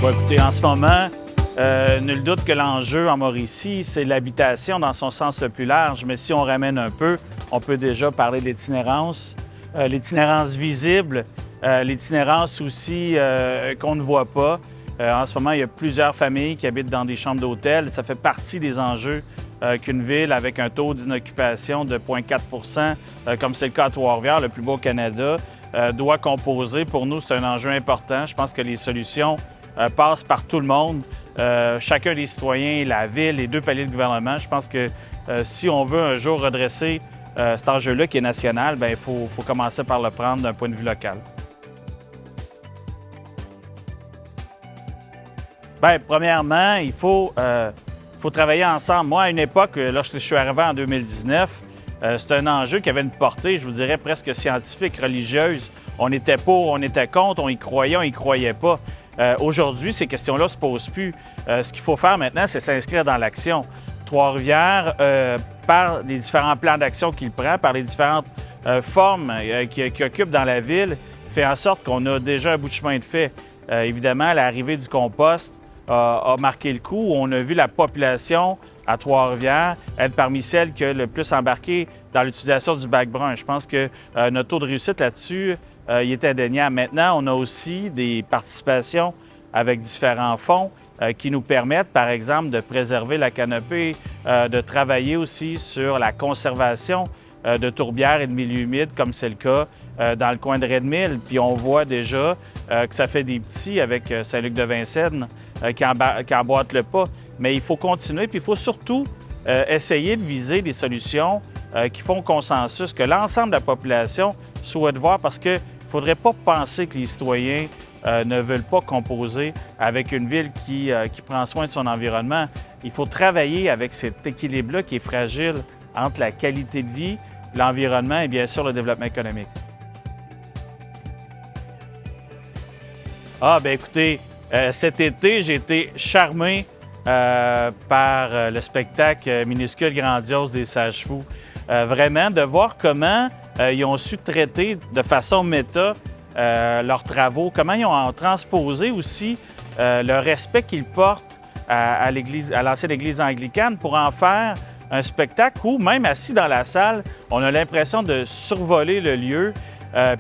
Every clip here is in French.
Bon, écoutez, en ce moment, nul doute que l'enjeu en Mauricie, c'est l'habitation dans son sens le plus large. Mais si on ramène un peu, on peut déjà parler d'itinérance, l'itinérance visible, l'itinérance aussi qu'on ne voit pas. En ce moment, il y a plusieurs familles qui habitent dans des chambres d'hôtel. Ça fait partie des enjeux qu'une ville avec un taux d'inoccupation de 0,4 comme c'est le cas à Trois-Rivières, le plus beau au Canada, doit composer. Pour nous, c'est un enjeu important. Je pense que les solutions passent par tout le monde, chacun des citoyens, la ville, les deux paliers de gouvernement. Je pense que si on veut un jour redresser cet enjeu-là qui est national, bien, il faut commencer par le prendre d'un point de vue local. Bien, premièrement, il faut travailler ensemble. Moi, à une époque, lorsque je suis arrivé en 2019, c'était un enjeu qui avait une portée, je vous dirais, presque scientifique, religieuse. On était pour, on était contre, on y croyait pas. Aujourd'hui, ces questions-là ne se posent plus. Ce qu'il faut faire maintenant, c'est s'inscrire dans l'action. Trois-Rivières, par les différents plans d'action qu'il prend, par les différentes formes qu'il occupe dans la ville, fait en sorte qu'on a déjà un bout de chemin de fait. Évidemment, l'arrivée du compost a marqué le coup. On a vu la population à Trois-Rivières être parmi celles qui a le plus embarqué dans l'utilisation du bac brun. Je pense que notre taux de réussite là-dessus, il est indéniable. Maintenant, on a aussi des participations avec différents fonds qui nous permettent, par exemple, de préserver la canopée, de travailler aussi sur la conservation de tourbières et de milieux humides, comme c'est le cas dans le coin de Redmill. Puis on voit déjà que ça fait des petits avec Saint-Luc-de-Vincennes qui emboîtent le pas. Mais il faut continuer, puis il faut surtout essayer de viser des solutions qui font consensus, que l'ensemble de la population souhaite voir, parce qu'il ne faudrait pas penser que les citoyens ne veulent pas composer avec une ville qui prend soin de son environnement. Il faut travailler avec cet équilibre-là qui est fragile entre la qualité de vie, l'environnement et bien sûr le développement économique. Ah, bien écoutez, cet été, j'ai été charmé par le spectacle minuscule grandiose des Sages Fous. Vraiment, de voir comment ils ont su traiter de façon méta leurs travaux, comment ils ont transposé aussi le respect qu'ils portent à l'ancienne Église anglicane pour en faire un spectacle où, même assis dans la salle, on a l'impression de survoler le lieu,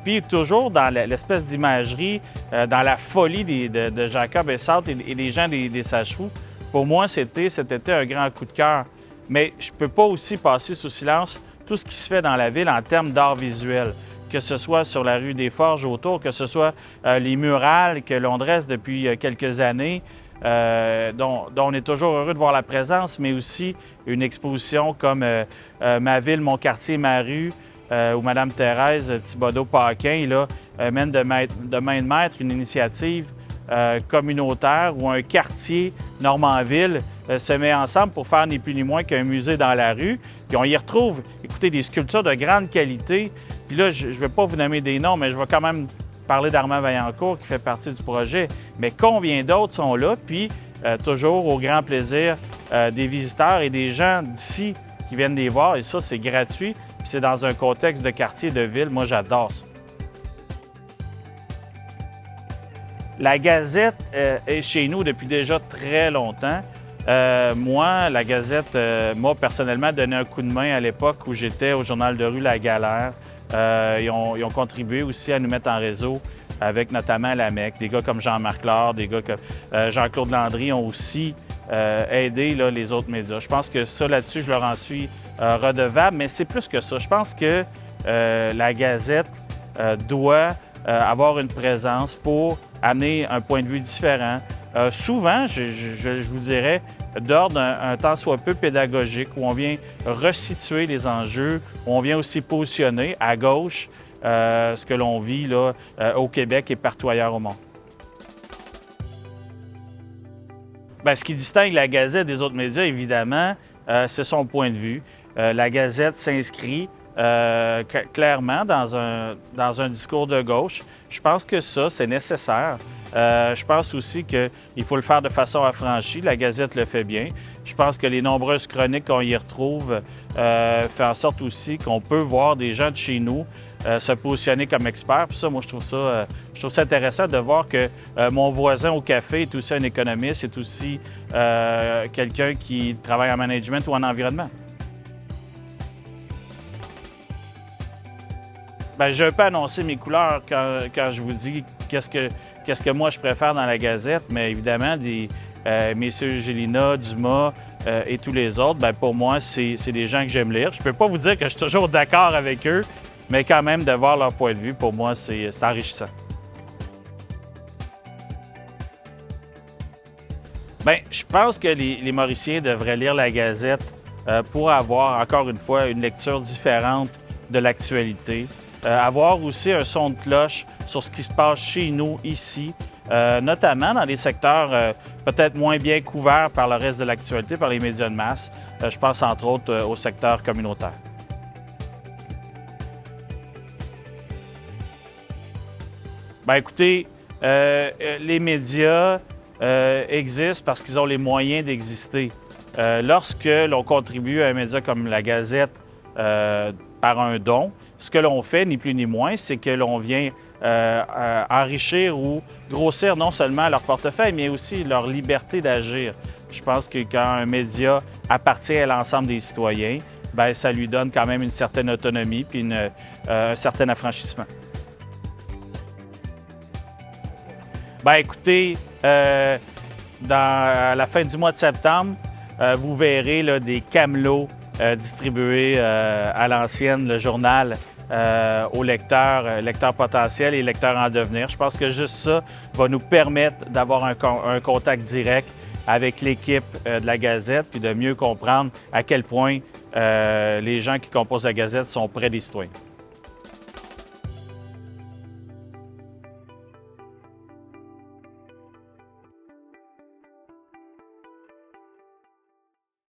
puis toujours dans l'espèce d'imagerie, dans la folie de Jacob Essart et des gens des Sages Fous. Pour moi, cet été un grand coup de cœur. Mais je ne peux pas aussi passer sous silence tout ce qui se fait dans la ville en termes d'art visuel, que ce soit sur la rue des Forges autour, que ce soit les murales que l'on dresse depuis quelques années, dont on est toujours heureux de voir la présence, mais aussi une exposition comme Ma ville, mon quartier, ma rue, où Mme Thérèse Thibodeau-Paquin mène de main de maître une initiative communautaire où un quartier Normandville se met ensemble pour faire ni plus ni moins qu'un musée dans la rue. Puis on y retrouve, écoutez, des sculptures de grande qualité. Puis là, je ne vais pas vous nommer des noms, mais je vais quand même parler d'Armand Vaillancourt qui fait partie du projet. Mais combien d'autres sont là? Puis toujours au grand plaisir des visiteurs et des gens d'ici qui viennent les voir. Et ça, c'est gratuit. Puis c'est dans un contexte de quartier, de ville. Moi, j'adore ça. La Gazette est chez nous depuis déjà très longtemps. Moi, la Gazette m'a personnellement donné un coup de main à l'époque où j'étais au journal de rue La Galère. Ils ont contribué aussi à nous mettre en réseau avec notamment la MEC. Des gars comme Jean-Marc Laure, des gars comme Jean-Claude Landry ont aussi aidé les autres médias. Je pense que ça, là-dessus, je leur en suis redevable, mais c'est plus que ça. Je pense que la Gazette doit avoir une présence pour amener un point de vue différent. Souvent, je vous dirais, d'ordre un tant soit peu pédagogique, où on vient resituer les enjeux, où on vient aussi positionner à gauche ce que l'on vit là, au Québec et partout ailleurs au monde. Bien, ce qui distingue la Gazette des autres médias, évidemment, c'est son point de vue. La Gazette s'inscrit clairement dans un discours de gauche. Je pense que ça, c'est nécessaire. Je pense aussi qu'il faut le faire de façon affranchie. La Gazette le fait bien. Je pense que les nombreuses chroniques qu'on y retrouve font en sorte aussi qu'on peut voir des gens de chez nous se positionner comme experts. Puis ça, moi, je trouve ça intéressant de voir que mon voisin au café est aussi un économiste, est aussi quelqu'un qui travaille en management ou en environnement. Bien, je peux annoncer mes couleurs quand je vous dis qu'est-ce que moi je préfère dans la Gazette, mais évidemment, messieurs Gélina, Dumas et tous les autres, bien, pour moi, c'est des gens que j'aime lire. Je ne peux pas vous dire que je suis toujours d'accord avec eux, mais quand même, de voir leur point de vue, pour moi, c'est enrichissant. Bien, je pense que les Mauriciens devraient lire la Gazette pour avoir, encore une fois, une lecture différente de l'actualité. Avoir aussi un son de cloche sur ce qui se passe chez nous, ici, notamment dans les secteurs peut-être moins bien couverts par le reste de l'actualité, par les médias de masse. Je pense entre autres au secteur communautaire. Bien, écoutez, les médias existent parce qu'ils ont les moyens d'exister. Lorsque l'on contribue à un média comme la Gazette par un don, ce que l'on fait, ni plus ni moins, c'est que l'on vient enrichir ou grossir non seulement leur portefeuille, mais aussi leur liberté d'agir. Je pense que quand un média appartient à l'ensemble des citoyens, bien, ça lui donne quand même une certaine autonomie puis un certain affranchissement. Bien, écoutez, à la fin du mois de septembre, vous verrez là, des camelots distribués à l'ancienne, le journal, aux lecteurs potentiels et lecteurs en devenir. Je pense que juste ça va nous permettre d'avoir un contact direct avec l'équipe de la Gazette puis de mieux comprendre à quel point les gens qui composent la Gazette sont près des citoyens.